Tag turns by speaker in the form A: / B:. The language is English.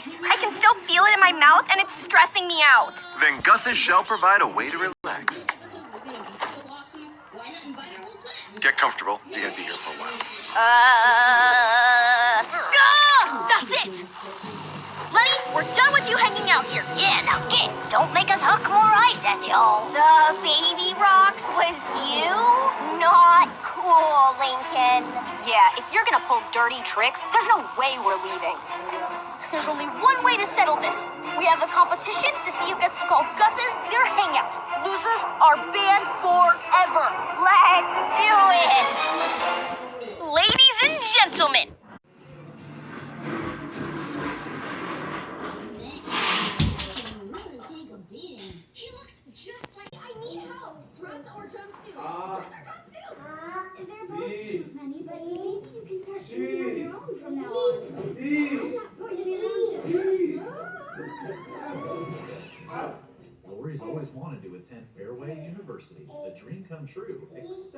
A: face. I can still feel it in my mouth, and it's stressing me out.
B: Then Gus's shall provide a way to relax. Get comfortable. You're gonna be here for a while.
A: That's it! Lenny, we're done with you hanging out here.
C: Yeah, now kid, don't make us huck more ice at y'all.
D: The baby rocks was you? Not cool, Lincoln.
A: Yeah, if you're gonna pull dirty tricks, there's no way we're leaving. There's only one way to settle this. We have a competition to see who gets to call Gus's their hangout. Losers are banned forever.
D: Let's do it!
A: Ladies and gentlemen.
E: Lori's always wanted to attend Fairway University, a dream come true, except